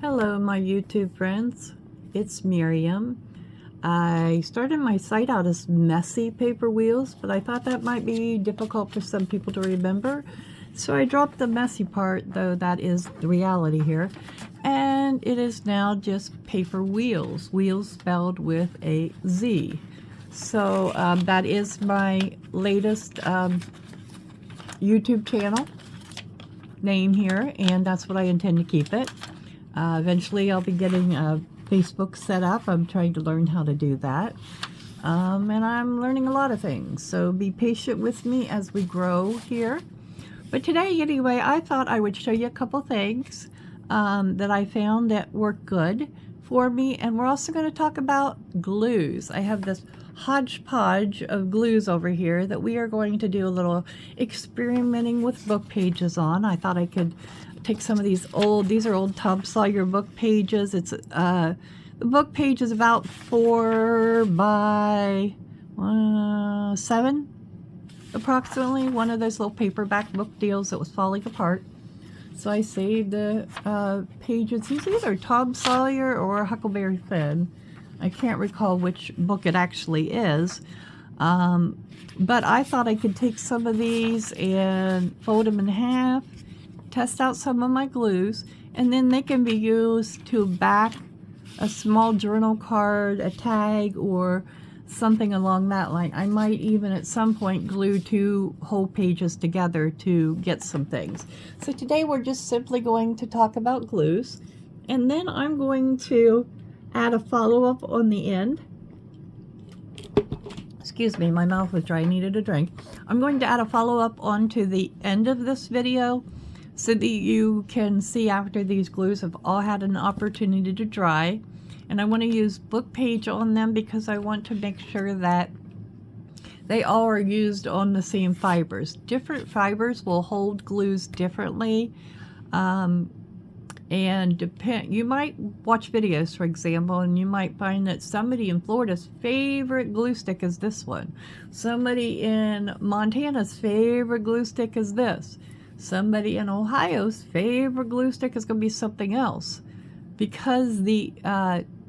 Hello, my YouTube friends. It's Miriam. I started my site out as messy paper wheels, but I thought that might be difficult for some people to remember. So I dropped the messy part, though that is the reality here. And it is now just paper wheels, wheels spelled with a Z. So that is my latest YouTube channel name here, and that's what I intend to keep it. Eventually I'll be getting Facebook set up. I'm trying to learn how to do that. And I'm learning a lot of things. So be patient with me as we grow here. But today, anyway, I thought I would show you a couple things that I found that work good for me. And we're also going to talk about glues. I have this hodgepodge of glues over here that we are going to do a little experimenting with book pages on. I thought I could take some of these these are old Tom Sawyer book pages. It's the book page is about 4 by 7 approximately, one of those little paperback book deals that was falling apart. So I saved the pages. It's either Tom Sawyer or Huckleberry Finn. I can't recall which book it actually is. But I thought I could take some of these and fold them in half, test out some of my glues, and then they can be used to back a small journal card, a tag, or something along that line. I might even at some point glue 2 whole pages together to get some things. So today we're just simply going to talk about glues, and then I'm going to add a follow-up on the end. Excuse me, my mouth was dry, I needed a drink. I'm going to add a follow-up onto the end of this video so that you can see after these glues have all had an opportunity to dry. And I want to use book page on them because I want to make sure that they all are used on the same fibers. Different fibers will hold glues differently. And you might watch videos, for example, and you might find that somebody in Florida's favorite glue stick is this one. Somebody in Montana's favorite glue stick is this. Somebody in Ohio's favorite glue stick is going to be something else, because the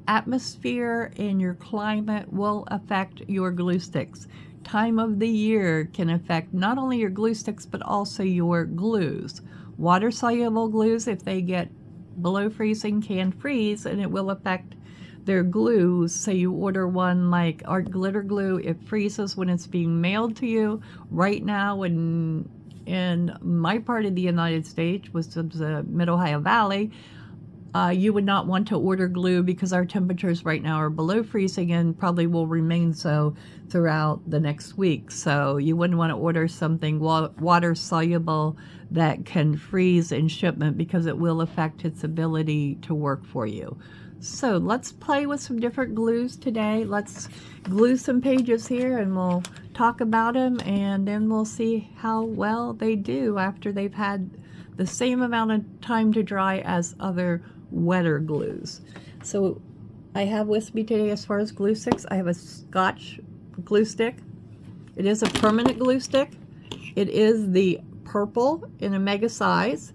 atmosphere and your climate will affect your glue sticks. Time of the year can affect not only your glue sticks but also your glues. Water soluble glues, if they get below freezing, can freeze, and it will affect their glues. So you order one like art glitter glue, it freezes when it's being mailed to you. Right now in my part of the United States, which is the Mid-Ohio Valley, you would not want to order glue because our temperatures right now are below freezing and probably will remain so throughout the next week. So you wouldn't want to order something water soluble that can freeze in shipment because it will affect its ability to work for you. So let's play with some different glues today. Let's glue some pages here and we'll talk about them, and then we'll see how well they do after they've had the same amount of time to dry as other wetter glues. So I have with me today, as far as glue sticks, I have a Scotch glue stick. It is a permanent glue stick. It is the purple in a mega size.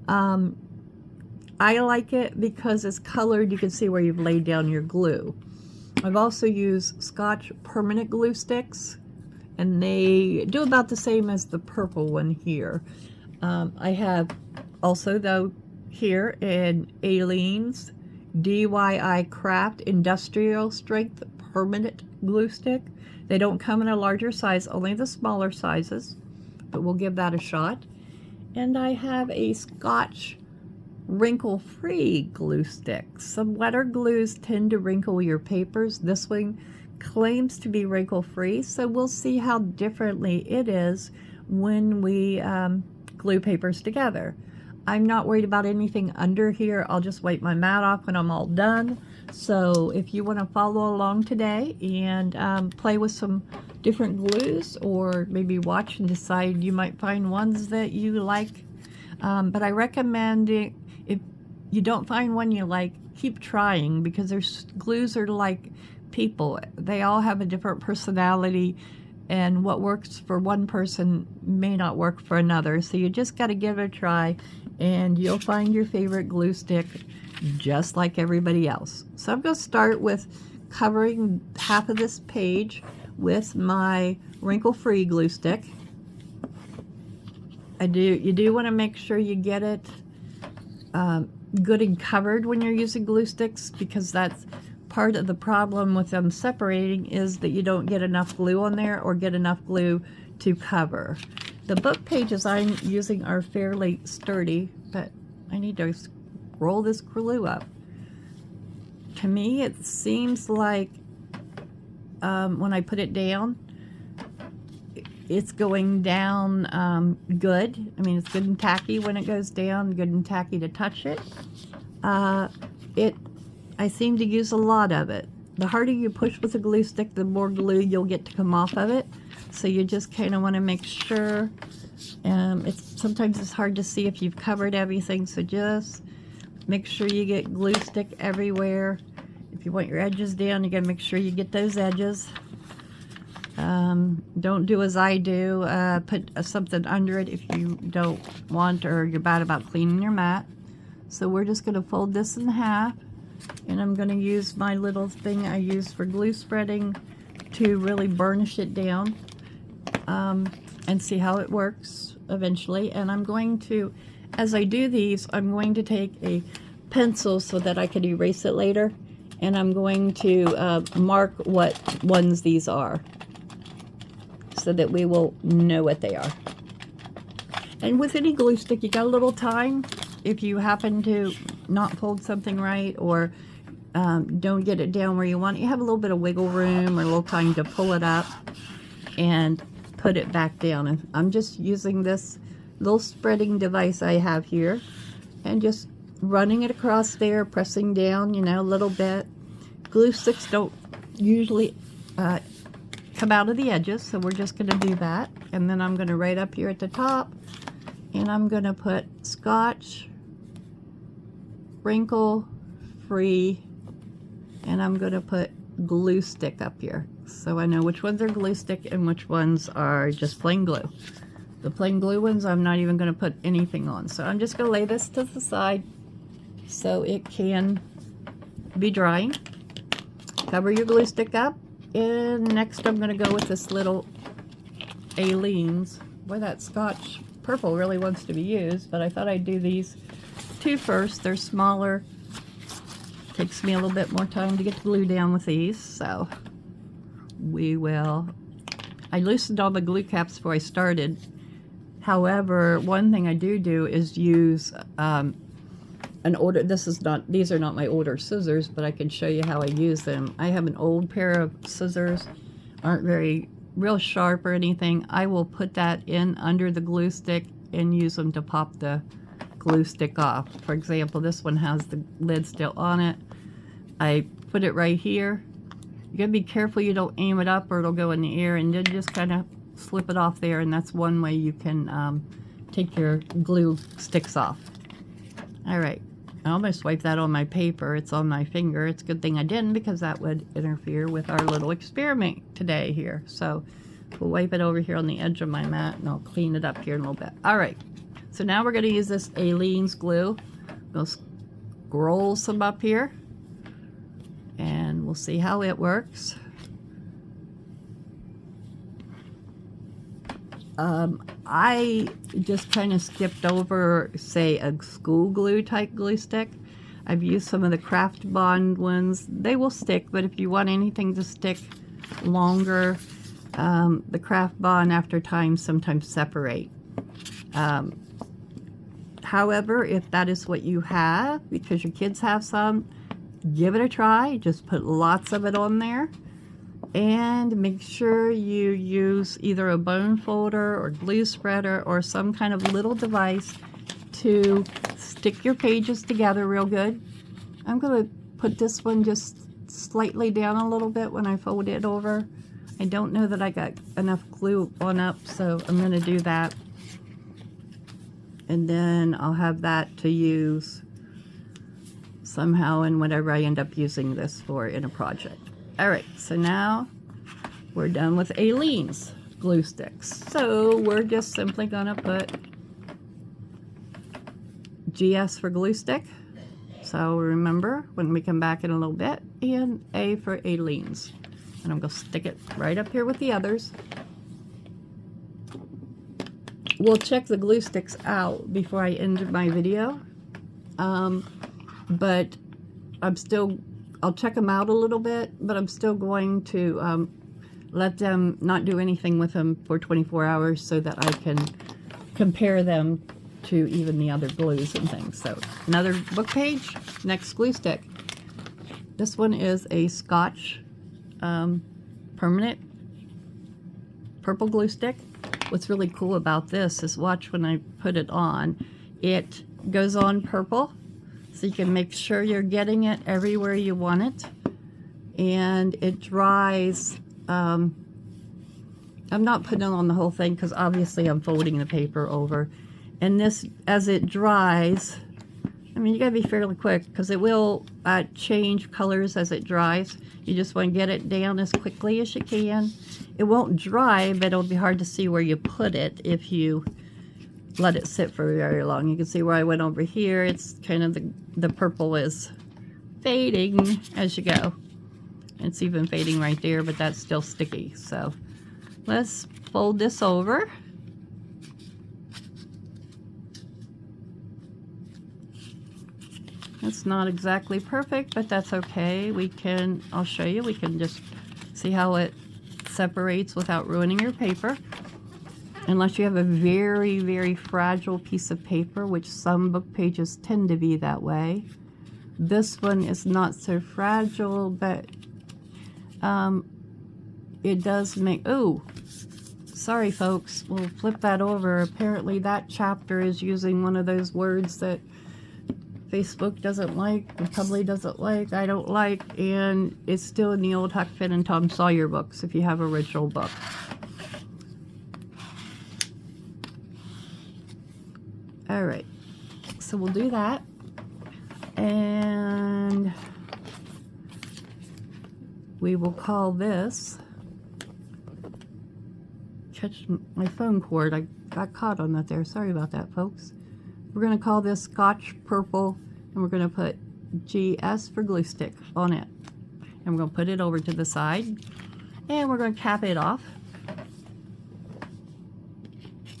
I like it because it's colored. You can see where you've laid down your glue. I've also used Scotch permanent glue sticks, and they do about the same as the purple one here. I have also, though, here in Aleene's DIY Craft Industrial Strength Permanent Glue Stick. They don't come in a larger size, only the smaller sizes, but we'll give that a shot. And I have a Scotch wrinkle-free glue stick. Some wetter glues tend to wrinkle your papers. This one claims to be wrinkle-free, so we'll see how differently it is when we glue papers together. I'm not worried about anything under here. I'll just wipe my mat off when I'm all done. So if you want to follow along today and play with some different glues, or maybe watch and decide, you might find ones that you like. But I recommend it, if you don't find one you like, keep trying, because there's glues are like people. They all have a different personality, and what works for one person may not work for another. So you just got to give it a try, and you'll find your favorite glue stick just like everybody else. So I'm going to start with covering half of this page with my wrinkle-free glue stick. You do want to make sure you get it good and covered when you're using glue sticks, because that's part of the problem with them separating, is that you don't get enough glue on there or get enough glue to cover. The book pages I'm using are fairly sturdy, but I need to roll this glue up. To me, it seems like when I put it down, it's going down good. I mean, it's good and tacky when it goes down, good and tacky to touch it. I seem to use a lot of it. The harder you push with a glue stick, the more glue you'll get to come off of it. So you just kind of want to make sure. Sometimes it's hard to see if you've covered everything, so just make sure you get glue stick everywhere. If you want your edges down, you got to make sure you get those edges. Don't do as I do, put something under it if you don't want or you're bad about cleaning your mat. So we're just going to fold this in half, and I'm going to use my little thing I use for glue spreading to really burnish it down and see how it works eventually. And I'm going to, as I do these, I'm going to take a pencil so that I can erase it later, and I'm going to mark what ones these are, so that we will know what they are. And with any glue stick, you got a little time. If you happen to not fold something right, or don't get it down where you want it, you have a little bit of wiggle room or a little time to pull it up and put it back down. And I'm just using this little spreading device I have here and just running it across there, pressing down, you know, a little bit. Glue sticks don't usually come out of the edges, so we're just going to do that. And then I'm going to right up here at the top, and I'm going to put Scotch wrinkle free, and I'm going to put glue stick up here, so I know which ones are glue stick and which ones are just plain glue. The plain glue ones I'm not even going to put anything on, so I'm just going to lay this to the side so it can be drying. Cover your glue stick up. And next I'm going to go with this little Aleene's. Boy, that Scotch purple really wants to be used, but I thought I'd do these two first. They're smaller. Takes me a little bit more time to get the glue down with these, so we will. I loosened all the glue caps before I started. However, one thing I do is use an older, these are not my older scissors, but I can show you how I use them. I have an old pair of scissors, aren't very real sharp or anything. I will put that in under the glue stick and use them to pop the glue stick off. For example, this one has the lid still on it. I put it right here. You gotta be careful you don't aim it up or it'll go in the air, and then just kind of slip it off there, and that's one way you can take your glue sticks off. All right, I almost wiped that on my paper. It's on my finger. It's a good thing I didn't, because that would interfere with our little experiment today here. So we'll wipe it over here on the edge of my mat, and I'll clean it up here in a little bit. All right, so now we're going to use this Aleene's glue. We'll scroll some up here, and we'll see how it works. I just kind of skipped over, say, a school glue type glue stick. I've used some of the Craft Bond ones. They will stick, but if you want anything to stick longer, the Craft Bond after time sometimes separate. However, if that is what you have, because your kids have some, give it a try. Just put lots of it on there. And make sure you use either a bone folder or glue spreader or some kind of little device to stick your pages together real good. I'm going to put this one just slightly down a little bit when I fold it over. I don't know that I got enough glue on up, so I'm going to do that. And then I'll have that to use somehow in whatever I end up using this for in a project. Alright, so now we're done with Aleene's glue sticks. So we're just simply going to put GS for glue stick. So remember, when we come back in a little bit, and A for Aleen's. And I'm going to stick it right up here with the others. We'll check the glue sticks out before I end my video. But I'll check them out a little bit, but I'm still going to let them not do anything with them for 24 hours so that I can compare them to even the other glues and things. So another book page, next glue stick. This one is a Scotch permanent purple glue stick. What's really cool about this is watch when I put it on. It goes on purple, so you can make sure you're getting it everywhere you want it. And it dries. I'm not putting it on the whole thing because obviously I'm folding the paper over. And this, as it dries, I mean, you gotta be fairly quick because it will change colors as it dries. You just want to get it down as quickly as you can. It won't dry, but it'll be hard to see where you put it if you let it sit for very long. You can see where I went over here. It's kind of the purple is fading as you go. It's even fading right there, but that's still sticky. So let's fold this over. It's not exactly perfect, but that's okay. I'll show you, we can just see how it separates without ruining your paper. Unless you have a very, very fragile piece of paper, which some book pages tend to be that way. This one is not so fragile, but it does make, oh, sorry folks, we'll flip that over. Apparently that chapter is using one of those words that Facebook doesn't like, and probably doesn't like, I don't like, and it's still in the old Huck Finn and Tom Sawyer books if you have original book. Alright, so we'll do that, and we will call this, catch my phone cord, I got caught on that there, sorry about that folks. We're going to call this Scotch Purple, and we're going to put GS for glue stick on it. And we're going to put it over to the side, and we're going to cap it off.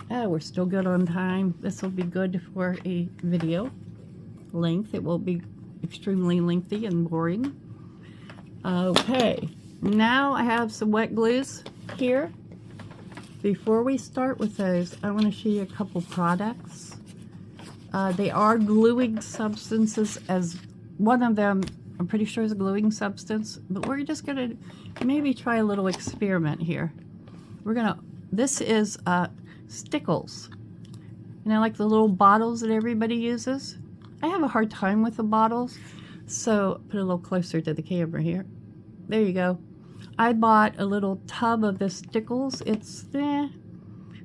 Oh, we're still good on time. This will be good for a video length. It will be extremely lengthy and boring. Okay, now I have some wet glues here. Before we start with those, I want to show you a couple products. They are gluing substances, as one of them I'm pretty sure is a gluing substance, but we're just gonna maybe try a little experiment here. This is Stickles. You know, like the little bottles that everybody uses. I have a hard time with the bottles, so put it a little closer to the camera here. There you go. I bought a little tub of this Stickles. It's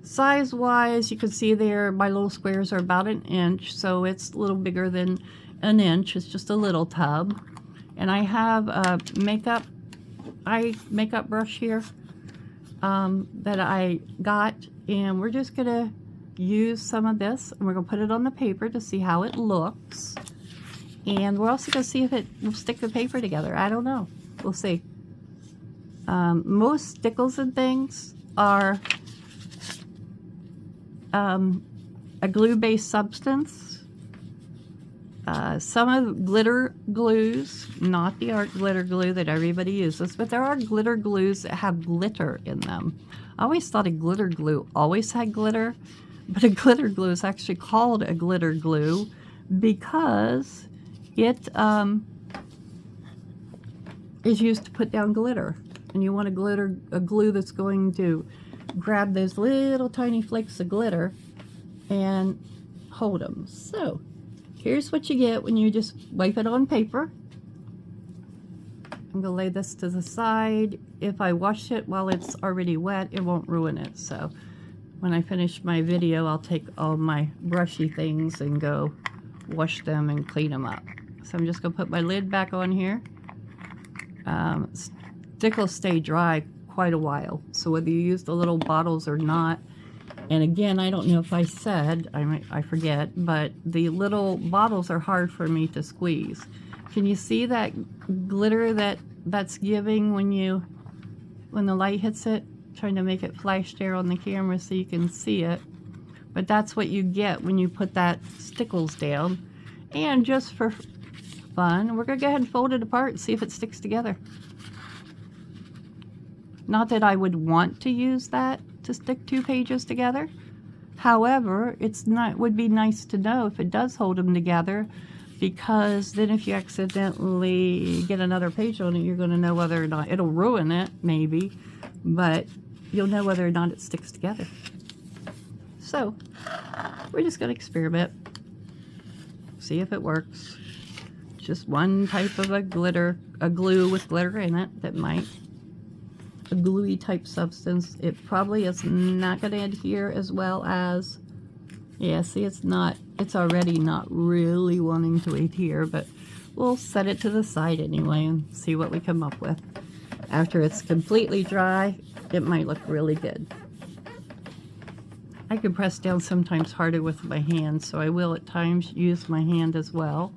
size-wise, you can see there, my little squares are about 1 inch, so it's a little bigger than 1 inch. It's just a little tub. And I have a makeup brush here that I got, and we're just going to use some of this, and we're going to put it on the paper to see how it looks. And we're also going to see if it will stick the paper together. I don't know. We'll see. Most Stickles and things are a glue-based substance. Some of glitter glues, not the art glitter glue that everybody uses, but there are glitter glues that have glitter in them. I always thought a glitter glue always had glitter, but a glitter glue is actually called a glitter glue because it is used to put down glitter. And you want a glue that's going to grab those little tiny flakes of glitter and hold them. So here's what you get when you just wipe it on paper. I'm going to lay this to the side. If I wash it while it's already wet, it won't ruin it. So when I finish my video, I'll take all my brushy things and go wash them and clean them up. So I'm just going to put my lid back on here. Stickles stay dry quite a while, so whether you use the little bottles or not, And again, I don't know if I said, I forget, but the little bottles are hard for me to squeeze. Can you see that glitter that's giving when the light hits it? Trying to make it flash there on the camera so you can see it. But that's what you get when you put that stickles down. And just for fun, we're going to go ahead and fold it apart and see if it sticks together. Not that I would want to use that to stick 2 pages together. However, would be nice to know if it does hold them together, because then if you accidentally get another page on it, you're going to know whether or not it'll ruin it, maybe, but you'll know whether or not it sticks together. So we're just going to experiment, see if it works. Just one type of a glue with glitter in it that might. A gluey type substance. It probably is not going to adhere as well as, yeah, see, it's already not really wanting to adhere, but we'll set it to the side anyway and see what we come up with. After it's completely dry, it might look really good. I can press down sometimes harder with my hand, so I will at times use my hand as well.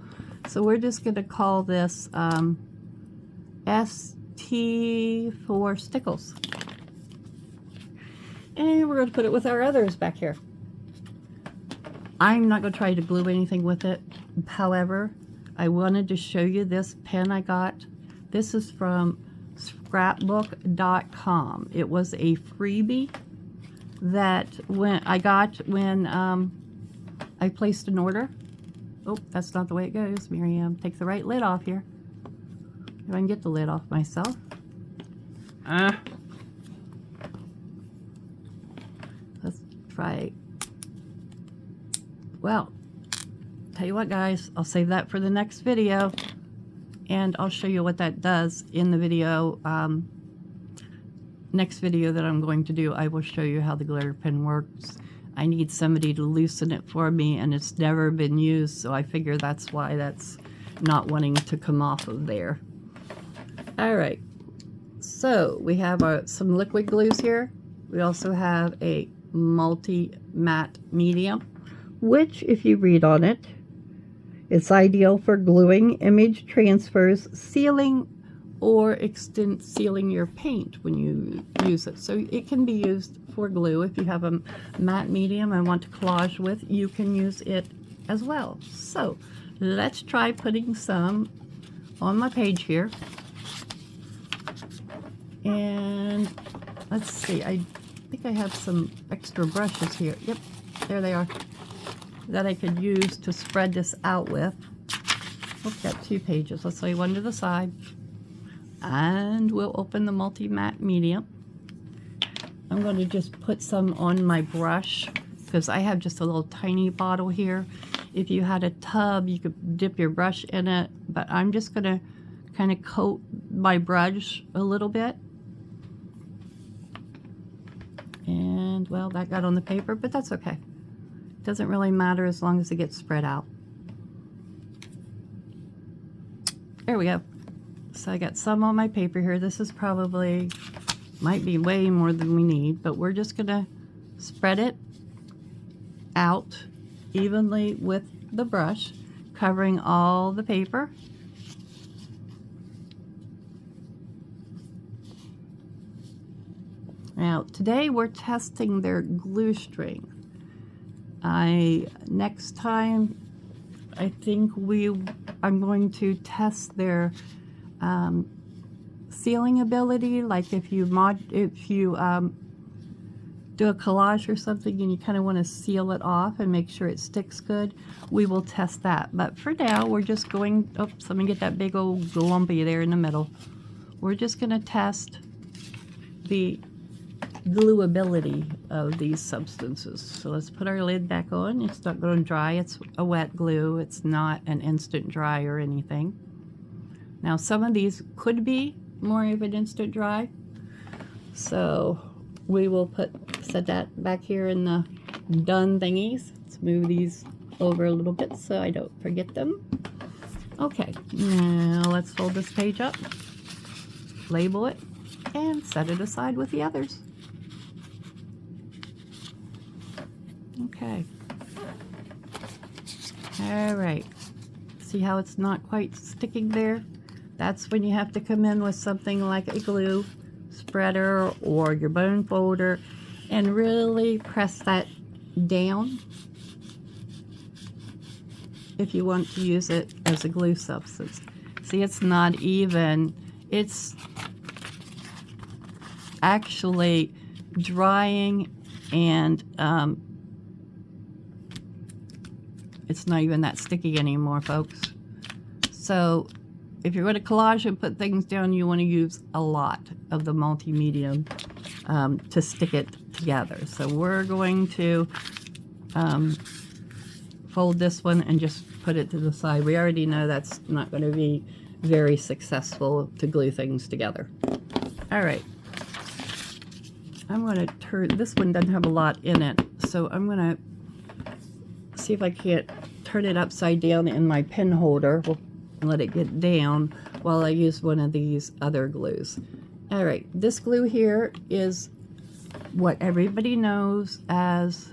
So we're just going to call this ST for Stickles. And we're going to put it with our others back here. I'm not going to try to glue anything with it. However, I wanted to show you this pen I got. This is from scrapbook.com. It was a freebie that I got when I placed an order. Oh, that's not the way it goes, Miriam. Take the right lid off here. If I can get the lid off myself. Let's try. Well, tell you what, guys, I'll save that for the next video, and I'll show you what that does in the video. Next video that I'm going to do, I will show you how the glitter pen works. I need somebody to loosen it for me, and it's never been used, so I figure that's why that's not wanting to come off of there. Alright, so we have some liquid glues here. We also have a multi-matte medium, which, if you read on it, it's ideal for gluing, image transfers, sealing, or sealing your paint when you use it. So it can be used for glue. If you have a matte medium and want to collage with, you can use it as well. So let's try putting some on my page here. And let's see, I think I have some extra brushes here. Yep, there they are, that I could use to spread this out with. We've got 2 pages. Let's lay one to the side. And we'll open the multi-matte medium. I'm going to just put some on my brush because I have just a little tiny bottle here. If you had a tub, you could dip your brush in it, but I'm just going to kind of coat my brush a little bit. And, well, that got on the paper, but that's okay. It doesn't really matter as long as it gets spread out. There we go. So I got some on my paper here. This is probably, might be way more than we need, but we're just gonna spread it out evenly with the brush, covering all the paper. Now, today we're testing their glue strength. Next time, I think I'm going to test their sealing ability. Like if you do a collage or something and you kind of want to seal it off and make sure it sticks good, we will test that. But for now, we're just going, oops, let me get that big old lumpy there in the middle. We're just going to test the gluability of these substances. So let's put our lid back on. It's not going to dry. It's a wet glue. It's not an instant dry or anything. Now some of these could be more of an instant dry, so we will set that back here in the done thingies. Let's move these over a little bit so I don't forget them. Okay, now let's fold this page up, label it, and set it aside with the others. Okay. All right. See how it's not quite sticking there? That's when you have to come in with something like a glue spreader or your bone folder and really press that down if you want to use it as a glue substance. See, it's not even, it's actually drying, and it's not even that sticky anymore, folks. So if you're going to collage and put things down, you want to use a lot of the multi-medium to stick it together. So we're going to fold this one and just put it to the side. We already know that's not going to be very successful to glue things together. All right. I'm going to turn, this one doesn't have a lot in it, so I'm going to see if I can't turn it upside down in my pen holder. We'll let it get down while I use one of these other glues. All right, this glue here is what everybody knows as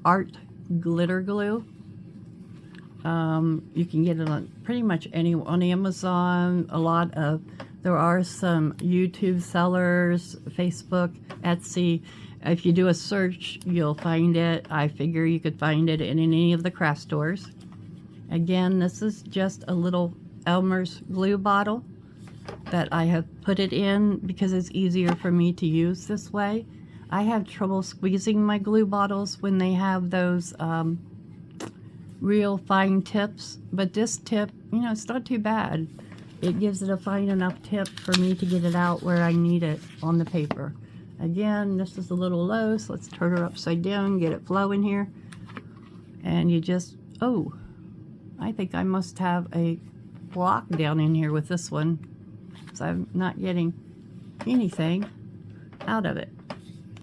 art glitter glue. You can get it on pretty much on Amazon. There are some YouTube sellers, Facebook, Etsy. If you do a search, you'll find it. I figure you could find it in any of the craft stores. Again, this is just a little Elmer's glue bottle that I have put it in because it's easier for me to use this way. I have trouble squeezing my glue bottles when they have those real fine tips, but this tip, you know, it's not too bad. It gives it a fine enough tip for me to get it out where I need it on the paper. Again, this is a little low, so let's turn her upside down, get it flowing here. And you just, oh, I think I must have a block down in here with this one, so I'm not getting anything out of it.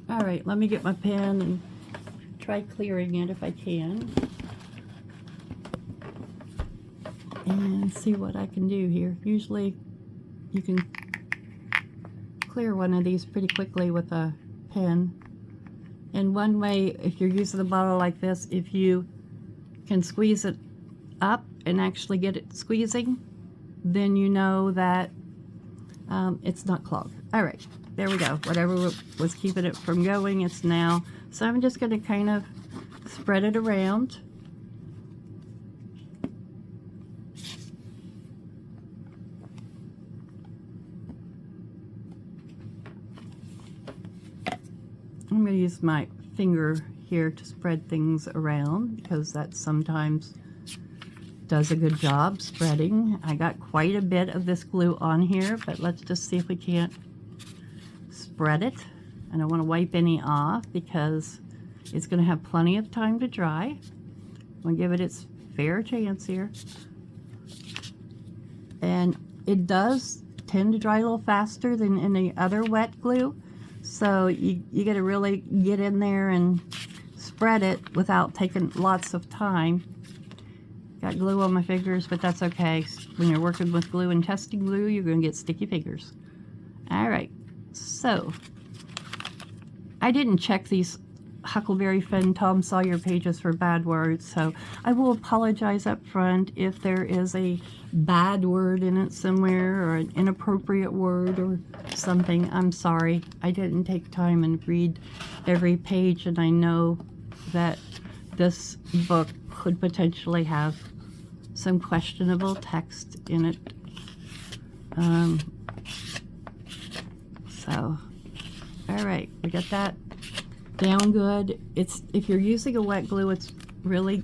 All right, let me get my pen and try clearing it if I can. And see what I can do here. Usually you can clear one of these pretty quickly with a pen. And one way, if you're using a bottle like this, if you can squeeze it up and actually get it squeezing, then you know that it's not clogged. All right, there we go. Whatever was keeping it from going, it's now. So I'm just going to kind of spread it around. I'm going to use my finger here to spread things around because that sometimes does a good job spreading. I got quite a bit of this glue on here, but let's just see if we can't spread it. I don't want to wipe any off because it's going to have plenty of time to dry. I'm going to give it its fair chance here. And it does tend to dry a little faster than any other wet glue. So you got to really get in there and spread it without taking lots of time. Got glue on my fingers, but that's okay. When you're working with glue and testing glue, you're going to get sticky fingers. All right, so I didn't check these Huckleberry Finn Tom Sawyer pages for bad words, so I will apologize up front if there is a bad word in it somewhere or an inappropriate word or something. I'm sorry. I didn't take time and read every page, and I know that this book could potentially have some questionable text in it. So, all right, we got that down good. It's, if you're using a wet glue, it's really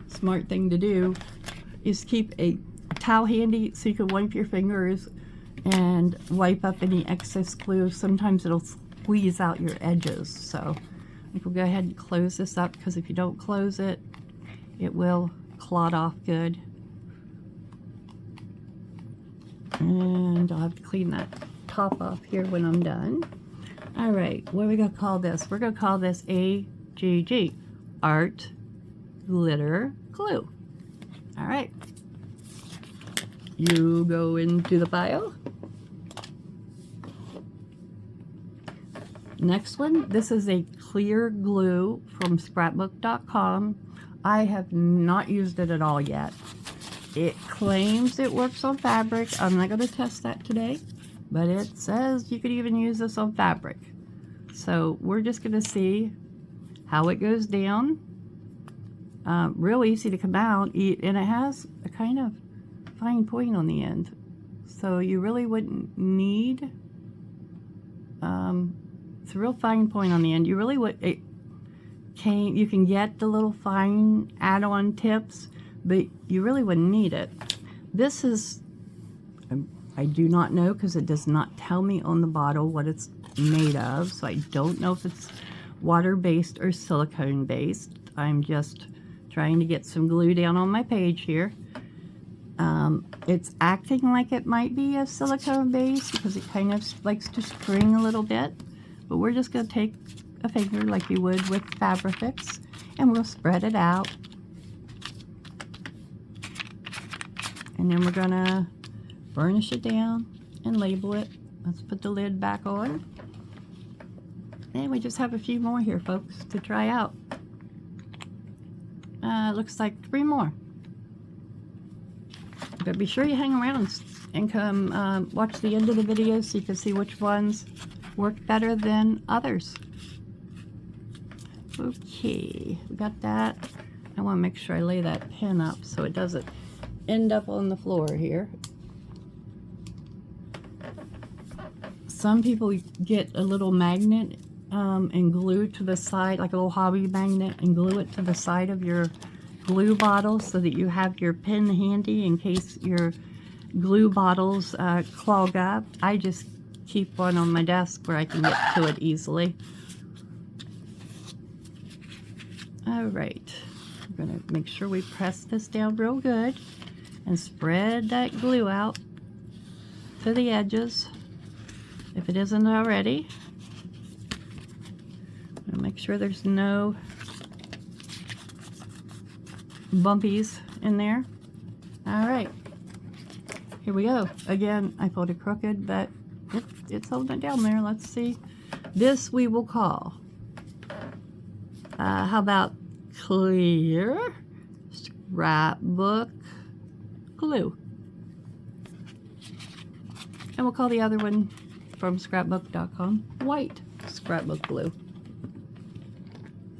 smart thing to do is keep a towel handy so you can wipe your fingers and wipe up any excess glue. Sometimes it'll squeeze out your edges. So I think we'll go ahead and close this up, because if you don't close it, it will clot off good. And I'll have to clean that top off here when I'm done. All right, what are we going to call this? We're going to call this AGG, Art Glitter Glue. All right. You go into the pile. Next one, this is a clear glue from scrapbook.com. I have not used it at all yet. It claims it works on fabric. I'm not going to test that today, but it says you could even use this on fabric. So we're just going to see how it goes down. Real easy to come out, and it has a kind of fine point on the end. So you really wouldn't need, it's a real fine point on the end. You really would, you can get the little fine add-on tips, but you really wouldn't need it. This is, I do not know because it does not tell me on the bottle what it's made of, so I don't know if it's water-based or silicone-based. I'm just trying to get some glue down on my page here. It's acting like it might be a silicone base because it kind of likes to spring a little bit, but we're just going to take a finger like you would with Fabrifix and we'll spread it out, and then we're going to burnish it down and label it. Let's put the lid back on, and we just have a few more here, folks, to try out. Looks like 3 more. But be sure you hang around and come watch the end of the video so you can see which ones work better than others. Okay, we got that. I want to make sure I lay that pin up so it doesn't end up on the floor here. Some people get a little magnet and glue to the side, like a little hobby magnet, and glue it to the side of your glue bottle so that you have your pin handy in case your glue bottles clog up. I just keep one on my desk where I can get to it easily. Alright, we're going to make sure we press this down real good and spread that glue out to the edges if it isn't already. Make sure there's no bumpies in there. Alright, here we go. Again, I pulled it crooked, but it's holding it down there. Let's see. This we will call, how about clear scrapbook glue? And we'll call the other one from scrapbook.com white scrapbook glue.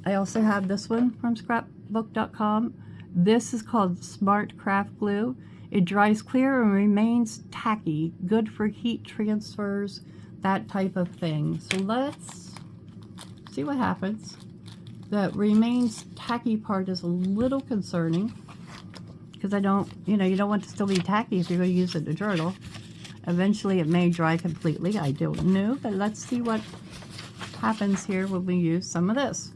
I also have this one from scrapbook.com. This is called Smart Craft Glue. It dries clear and remains tacky, good for heat transfers, that type of thing. So let's see what happens. The remains tacky part is a little concerning because I don't, you don't want it to still be tacky if you're going to use it to journal. Eventually it may dry completely, I don't know, but let's see what happens here when we use some of this.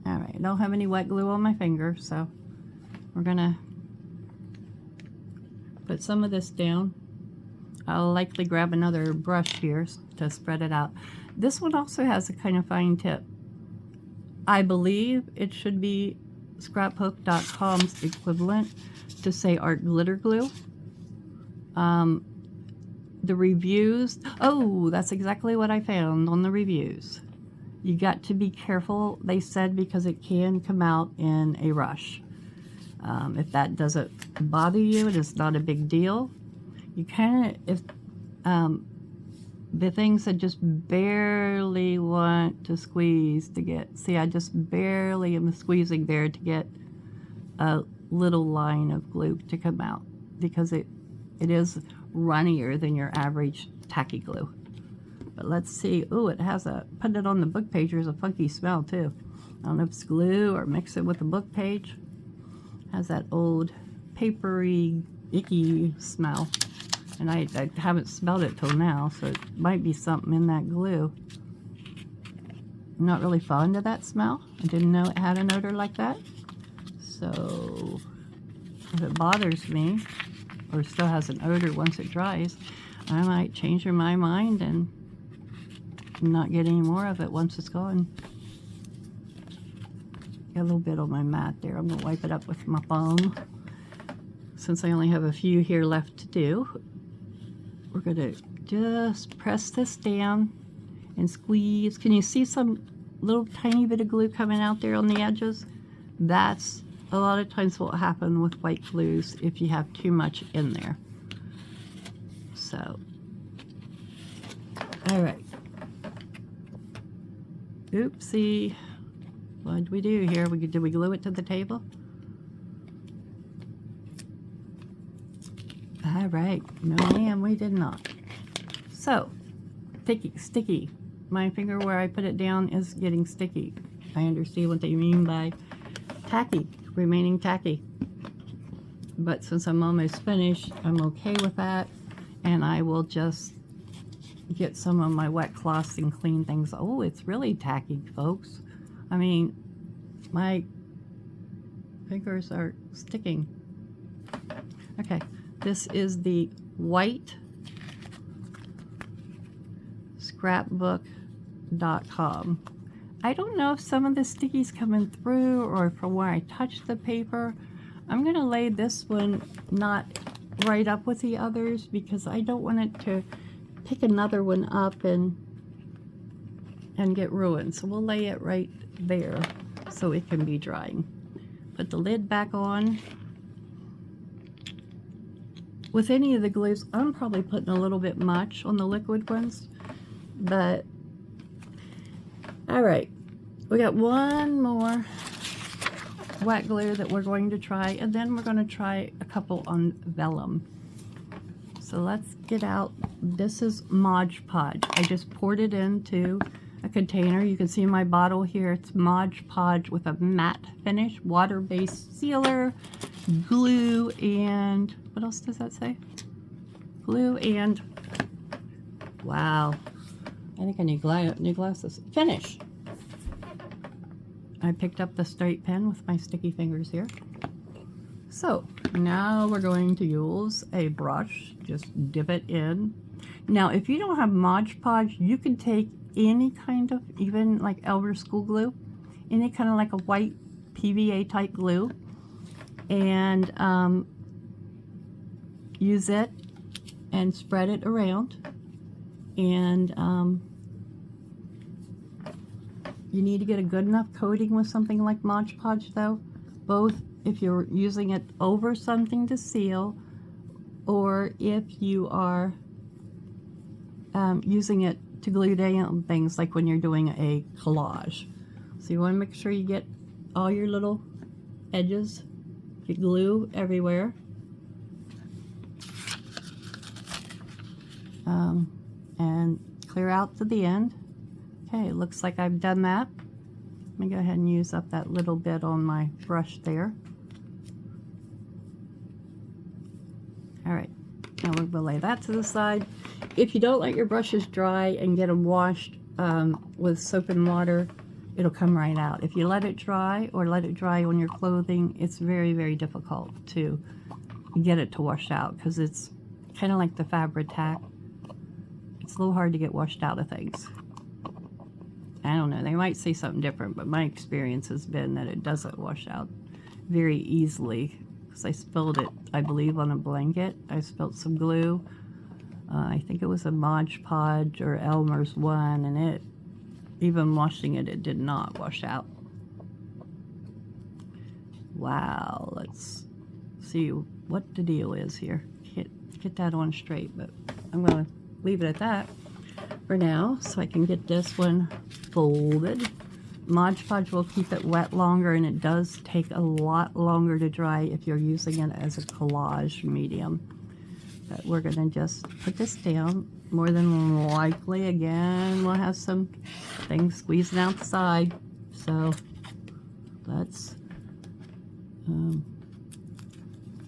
Alright, I don't have any wet glue on my finger, so we're gonna put some of this down. I'll likely grab another brush here to spread it out. This one also has a kind of fine tip. I believe it should be scrapbook.com's equivalent to, say, art glitter glue. The reviews, oh, that's exactly what I found on the reviews. You got to be careful, they said, because it can come out in a rush. If that doesn't bother you, it is not a big deal. You kind of, if the things that just barely want to squeeze to get, see, I just barely am squeezing there to get a little line of glue to come out because it is runnier than your average tacky glue. But let's see. Oh, it has put it on the book page, there's a funky smell too. I don't know if it's glue or mix it with the book page. Has that old papery, icky smell. And I haven't smelled it till now, so it might be something in that glue. I'm not really fond of that smell. I didn't know it had an odor like that. So if it bothers me, or still has an odor once it dries, I might change my mind and not get any more of it once it's gone. Got a little bit on my mat there. I'm going to wipe it up with my palm. Since I only have a few here left to do, we're going to just press this down and squeeze. Can you see some little tiny bit of glue coming out there on the edges? That's a lot of times what will happen with white glues if you have too much in there. So, all right. Oopsie. What did we do here? Did we glue it to the table? All right. No, ma'am, we did not. So, sticky. My finger where I put it down is getting sticky. I understand what they mean by tacky, remaining tacky. But since I'm almost finished, I'm okay with that. And I will just get some of my wet cloths and clean things. Oh, it's really tacky, folks. I mean, my fingers are sticking. Okay, this is the white scrapbook.com. I don't know if some of the sticky's coming through or from where I touched the paper. I'm going to lay this one not right up with the others because I don't want it to pick another one up and get ruined. So we'll lay it right there so it can be drying. Put the lid back on. With any of the glues, I'm probably putting a little bit much on the liquid ones, but all right, we got one more wet glue that we're going to try, and then we're going to try a couple on vellum. So let's get out. This is Mod Podge. I just poured it into a container. You can see my bottle here. It's Mod Podge with a matte finish, water-based sealer, glue, and what else does that say? Glue and, wow, I think I need new glasses. Finish. I picked up the straight pen with my sticky fingers here. So now we're going to use a brush, just dip it in. Now, if you don't have Mod Podge, you can take any kind of, even like Elmer School glue, any kind of like a white PVA type glue, and use it and spread it around. And you need to get a good enough coating with something like Mod Podge though, both if you're using it over something to seal or if you are using it to glue down things like when you're doing a collage. So you want to make sure you get all your little edges, get glue everywhere. And clear out to the end. Okay, it looks like I've done that. Let me go ahead and use up that little bit on my brush there. All right, now we'll lay that to the side. If you don't let your brushes dry and get them washed with soap and water, it'll come right out. If you let it dry or let it dry on your clothing, it's very, very difficult to get it to wash out because it's kind of like the Fabri-Tac. It's a little hard to get washed out of things. I don't know, they might say something different, but my experience has been that it doesn't wash out very easily because I spilled it, I believe, on a blanket. I spilled some glue. I think it was a Mod Podge or Elmer's one, and it, even washing it, it did not wash out. Wow, let's see what the deal is here. Get that on straight, but I'm going to leave it at that for now so I can get this one folded. Mod Podge will keep it wet longer, and it does take a lot longer to dry if you're using it as a collage medium. But we're going to just put this down. More than likely, again, we'll have some things squeezing out the side. So let's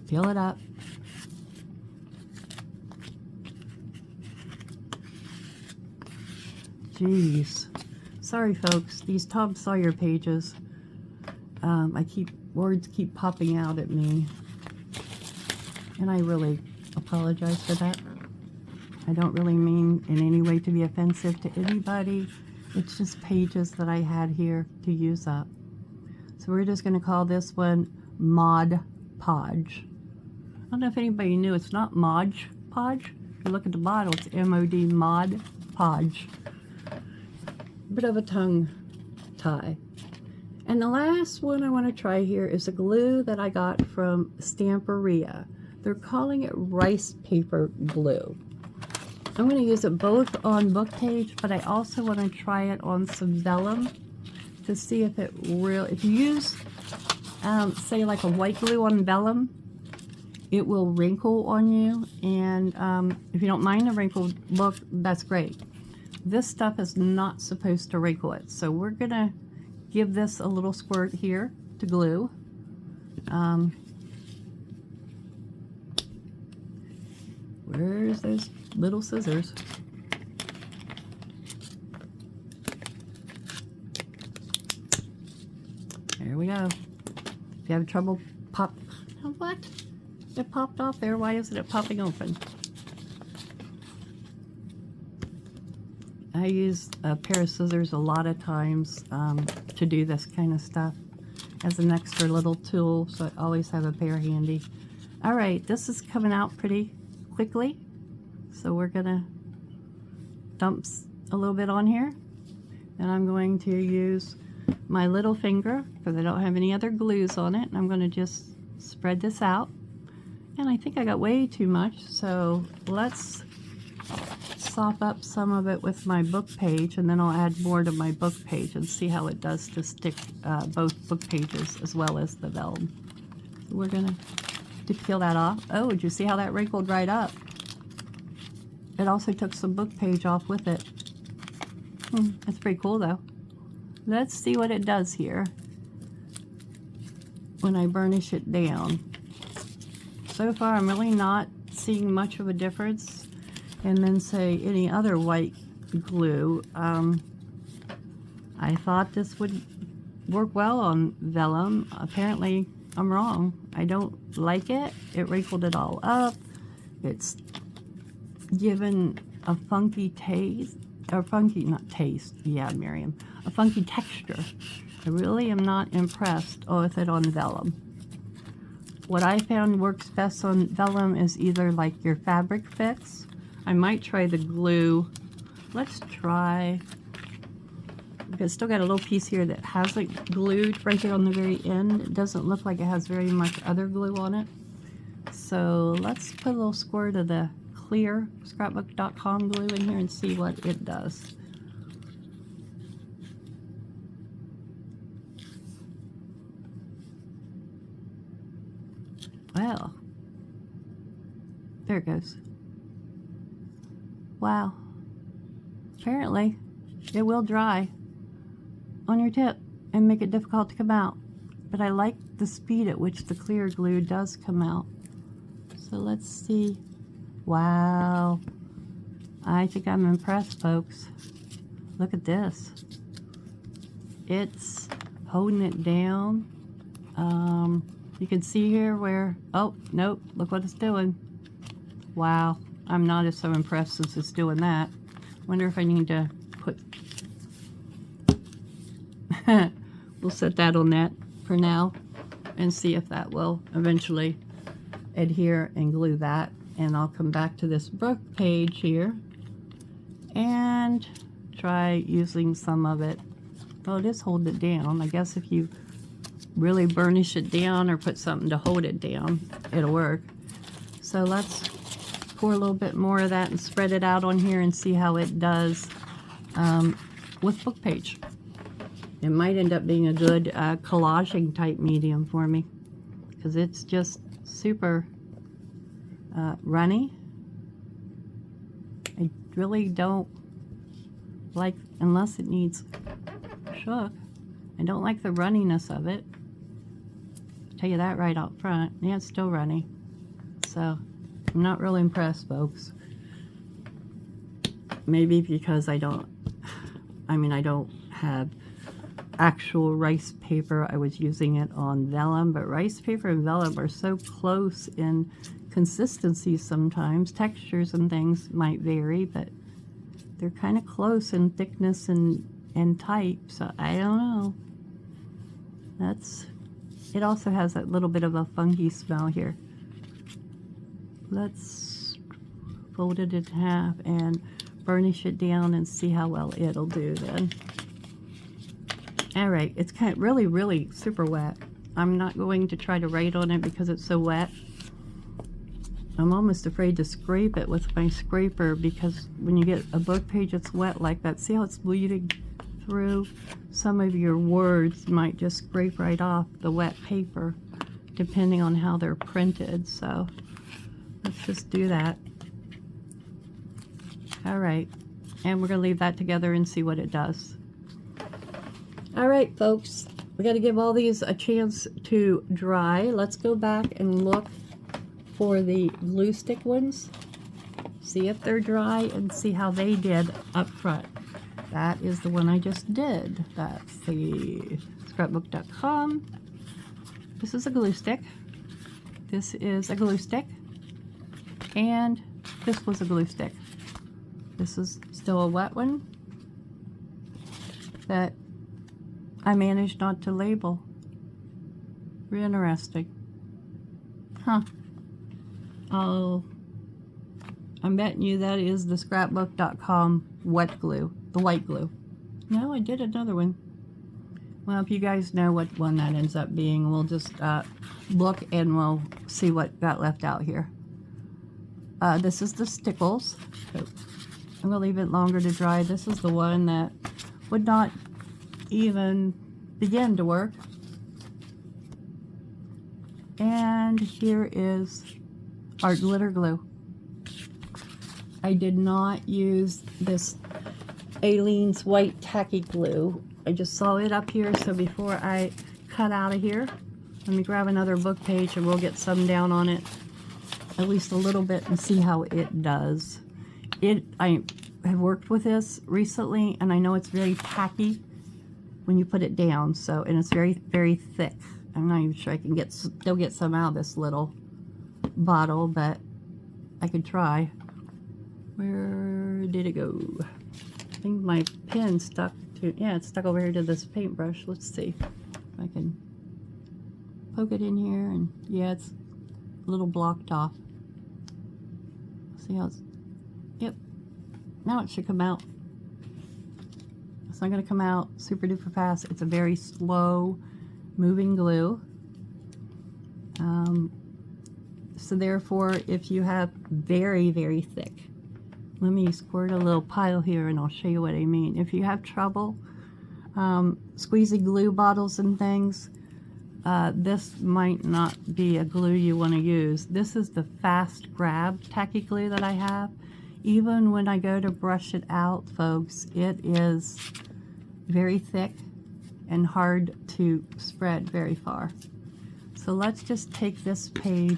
peel it up. Jeez. Sorry, folks. These Tom Sawyer pages, words keep popping out at me. And I really apologize for that. I don't really mean in any way to be offensive to anybody. It's just pages that I had here to use up. So we're just going to call this one Mod Podge. I don't know if anybody knew it's not Mod Podge. If you look at the bottle, it's M-O-D, Mod Podge. Bit of a tongue tie. And the last one I want to try here is a glue that I got from Stamperia. They're calling it rice paper glue. I'm going to use it both on book page, but I also want to try it on some vellum to see if it really, if you use, say like a white glue on vellum, it will wrinkle on you. And if you don't mind a wrinkled look, that's great. This stuff is not supposed to wrinkle it. So we're going to give this a little squirt here to glue. Where's those little scissors? There we go. If you have trouble what? It popped off there. Why isn't it popping open? I use a pair of scissors a lot of times to do this kind of stuff as an extra little tool, so I always have a pair handy. All right, this is coming out pretty quickly, so we're gonna dump a little bit on here, and I'm going to use my little finger because I don't have any other glues on it, and I'm going to just spread this out. And I think I got way too much, so let's sop up some of it with my book page, and then I'll add more to my book page and see how it does to stick both book pages as well as the vellum. So we're going to peel that off. Oh, did you see how that wrinkled right up? It also took some book page off with it. That's pretty cool though. Let's see what it does here when I burnish it down. So far I'm really not seeing much of a difference. And then say any other white glue. I thought this would work well on vellum. Apparently I'm wrong. I don't like it. It wrinkled it all up. It's given a funky taste, or funky, not taste, yeah, Miriam, a funky texture. I really am not impressed with it on vellum. What I found works best on vellum is either like your fabric fix. I might try the glue. Let's try, because it's still got a little piece here that hasn't glued right there on the very end. It doesn't look like it has very much other glue on it. So let's put a little squirt of the clear scrapbook.com glue in here and see what it does. Well, there it goes. Wow. Apparently, it will dry on your tip and make it difficult to come out. But I like the speed at which the clear glue does come out. So let's see. Wow. I think I'm impressed, folks. Look at this. It's holding it down. You can see here where, oh, nope, look what it's doing. Wow. I'm not as so impressed since it's doing that. Wonder if I need to put... We'll set that on that for now and see if that will eventually adhere and glue that. And I'll come back to this book page here and try using some of it. Well, it is holding it down. I guess if you really burnish it down or put something to hold it down, it'll work. So let's pour a little bit more of that and spread it out on here and see how it does with book page. It might end up being a good collaging type medium for me because it's just super runny. I really don't like, unless it needs shook, I don't like the runniness of it. I'll tell you that right out front. Yeah, it's still runny. So I'm not really impressed, folks. Maybe because I don't have actual rice paper. I was using it on vellum, but rice paper and vellum are so close in consistency sometimes. Textures and things might vary, but they're kind of close in thickness and type, so I don't know. It also has that little bit of a funky smell here. Let's fold it in half and burnish it down and see how well it'll do then. All right, it's kind of really super wet. I'm not going to try to write on it because it's so wet. I'm almost afraid to scrape it with my scraper, because when you get a book page that's wet like that, see how it's bleeding through? Some of your words might just scrape right off the wet paper, depending on how they're printed. So let's just do that. All right, and we're gonna leave that together and see what it does. All right, folks, we got to give all these a chance to dry. Let's go back and look for the glue stick ones, see if they're dry and see how they did up front. That is the one I just did. That's the scrapbook.com. This is a glue stick. This is a glue stick. And this was a glue stick. This is still a wet one that I managed not to label. Interesting. Huh. I'm betting you that is the scrapbook.com wet glue, the white glue. No, I did another one. Well, if you guys know what one that ends up being, we'll just look and we'll see what got left out here. This is the Stickles. So I'm going to leave it longer to dry. This is the one that would not even begin to work. And here is our glitter glue. I did not use this Aleene's white tacky glue. I just saw it up here, so before I cut out of here, let me grab another book page and we'll get some down on it, at least a little bit, and see how it does. I have worked with this recently, and I know it's very tacky when you put it down, so, and it's very thick. I'm not even sure I can still get some out of this little bottle, but I could try. Where did it go? I think my pen stuck to, yeah, it's stuck over here to this paintbrush. Let's see if I can poke it in here, and yeah, it's a little blocked off. See how it's, yep, now it should come out. It's not going to come out super duper fast. It's a very slow moving glue. So therefore, if you have very thick, let me squirt a little pile here and I'll show you what I mean. If you have trouble squeezing glue bottles and things, this might not be a glue you want to use. This is the Fast Grab tacky glue that I have. Even when I go to brush it out, folks, it is very thick and hard to spread very far. So let's just take this page,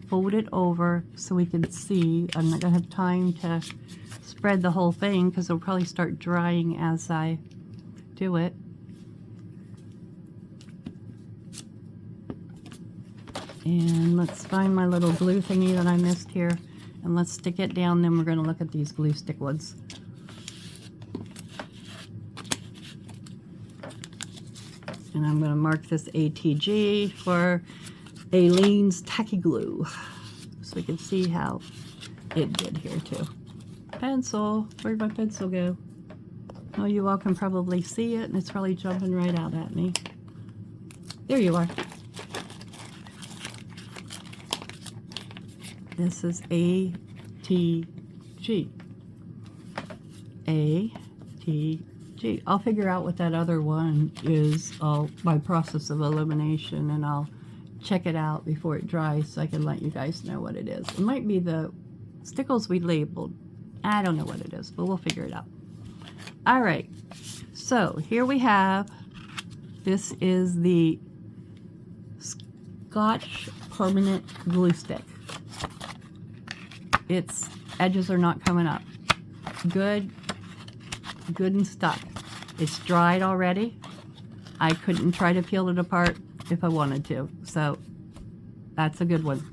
fold it over so we can see. I'm not going to have time to spread the whole thing because it'll probably start drying as I do it. And let's find my little glue thingy that I missed here, and let's stick it down. Then we're going to look at these glue stick ones. And I'm going to mark this ATG for Aleene's Tacky Glue, so we can see how it did here too. Pencil, where'd my pencil go? Oh, you all can probably see it, and it's probably jumping right out at me. There you are. This is ATG. ATG. I'll figure out what that other one is by process of elimination, and I'll check it out before it dries so I can let you guys know what it is. It might be the Stickles we labeled. I don't know what it is, but we'll figure it out. All right, so here we have, this is the Scotch Permanent Glue Stick. Its edges are not coming up. Good and stuck. It's dried already. I couldn't try to peel it apart if I wanted to, so that's a good one.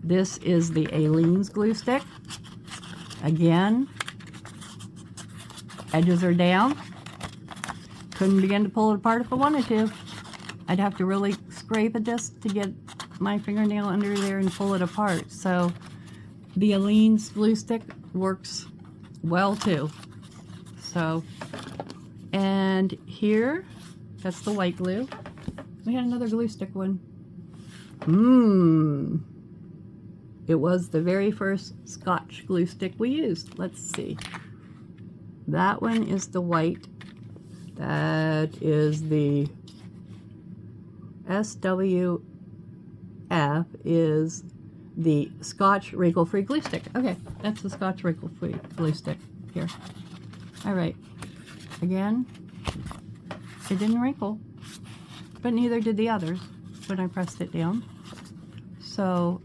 This is the Aleene's glue stick. Again, edges are down. Couldn't begin to pull it apart if I wanted to. I'd have to really scrape at this to get my fingernail under there and pull it apart. So The Aleene's glue stick works well too. So, and here, that's the white glue. We had another glue stick one. It was the very first Scotch glue stick we used. Let's see. That one is the white. That is the SWF is the Scotch wrinkle-free glue stick. Okay, that's the Scotch wrinkle-free glue stick here. All right. Again, it didn't wrinkle, but neither did the others when I pressed it down. So,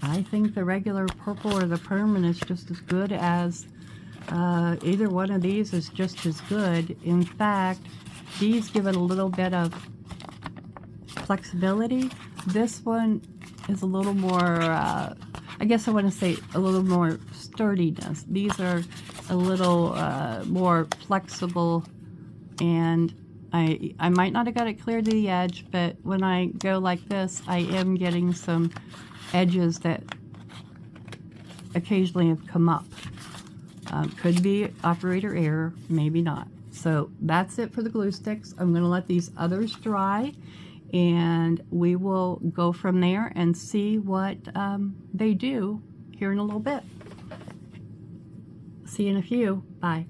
I think the regular purple or the permanent is just as good as either one of these is just as good. In fact, these give it a little bit of flexibility. This one is a little more, I guess I want to say a little more sturdiness. These are a little more flexible, and I might not have got it clear to the edge, but when I go like this, I am getting some edges that occasionally have come up. Could be operator error, maybe not. So that's it for the glue sticks. I'm going to let these others dry, and we will go from there and see what they do here in a little bit. See you in a few. Bye.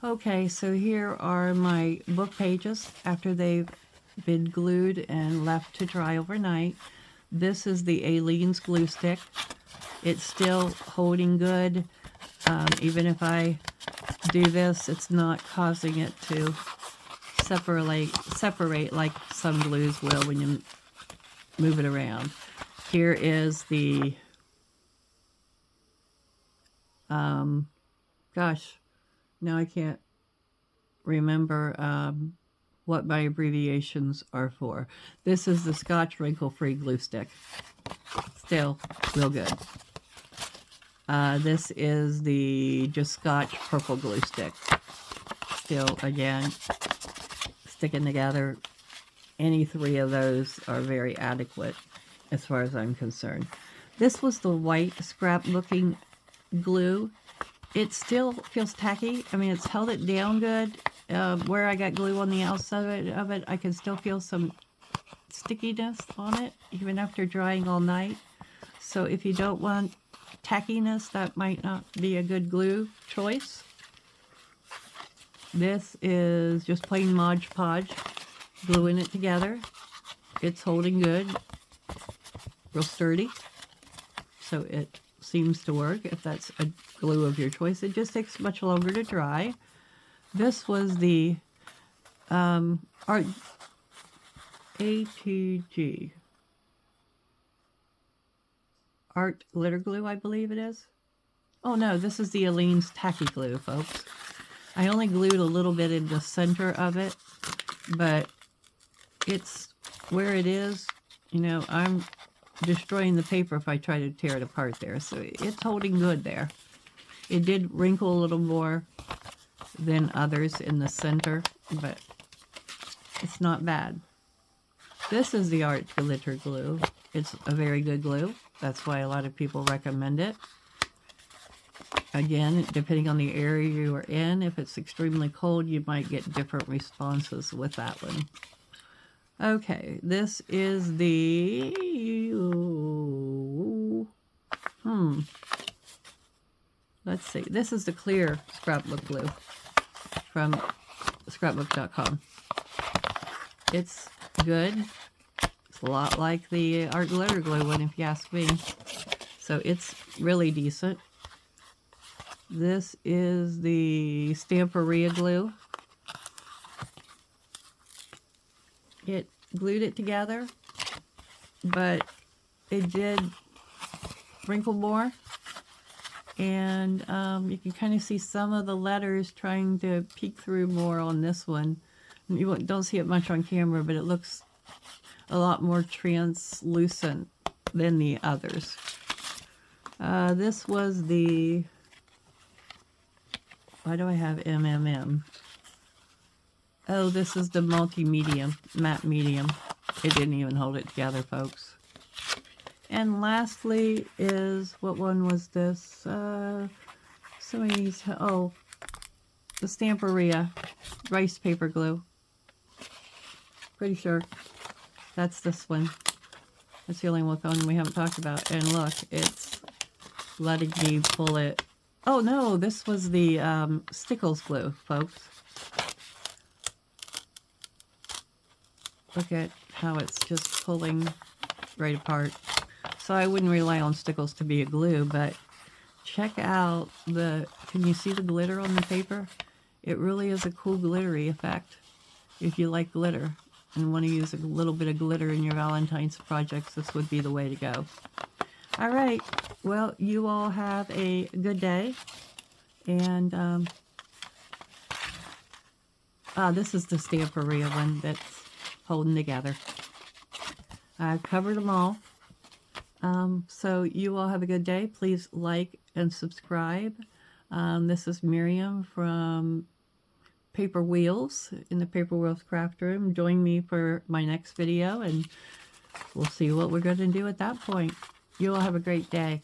Okay, so here are my book pages after they've been glued and left to dry overnight. This is the Aleene's glue stick. It's still holding good. Even if I do this, it's not causing it to separate like some glues will when you move it around. Here is the, gosh, now I can't remember what my abbreviations are for. This is the Scotch wrinkle-free glue stick. Still real good. This is the just Scotch purple glue stick. Still, again, sticking together. Any three of those are very adequate as far as I'm concerned. This was the white scrap-looking glue. It still feels tacky. I mean, it's held it down good. Where I got glue on the outside of it, I can still feel some stickiness on it, even after drying all night. So if you don't want tackiness, that might not be a good glue choice. This is just plain Mod Podge, gluing it together. It's holding good, real sturdy, so it seems to work if that's a glue of your choice. It just takes much longer to dry. This was the Art ATG Art Glitter Glue, I believe it is. Oh no, this is the Aleene's Tacky Glue, folks. I only glued a little bit in the center of it, but it's where it is. You know, I'm destroying the paper if I try to tear it apart there. So it's holding good there. It did wrinkle a little more than others in the center, but it's not bad. This is the Art Glitter Glue. It's a very good glue. That's why a lot of people recommend it. Again, depending on the area you are in, if it's extremely cold, you might get different responses with that one. Okay, this is the... Let's see. This is the clear scrapbook glue from scrapbook.com. It's good. It's a lot like the Art Glitter Glue one, if you ask me. So it's really decent. This is the Stamperia glue. It glued it together, but it did wrinkle more. And you can kind of see some of the letters trying to peek through more on this one. You don't see it much on camera, but it looks a lot more translucent than the others. This was the... Why do I have MMM? Oh, this is the multi-medium, matte medium. It didn't even hold it together, folks. And lastly is, what one was this? Some of these, oh, the Stamperia rice paper glue. Pretty sure that's this one. That's the only one we haven't talked about. And look, it's letting me pull it. Oh no, this was the Stickles glue, folks. Look at how it's just pulling right apart. So I wouldn't rely on Stickles to be a glue, but check out the, can you see the glitter on the paper? It really is a cool glittery effect. If you like glitter and want to use a little bit of glitter in your Valentine's projects, this would be the way to go. All right, well, you all have a good day. And this is the Stamperia one that's holding together. I've covered them all. So you all have a good day. Please like and subscribe. This is Miriam from Paper Wheels in the Paper Wheels Craft Room. Join me for my next video, and we'll see what we're going to do at that point. You all have a great day.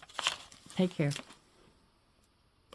Take care.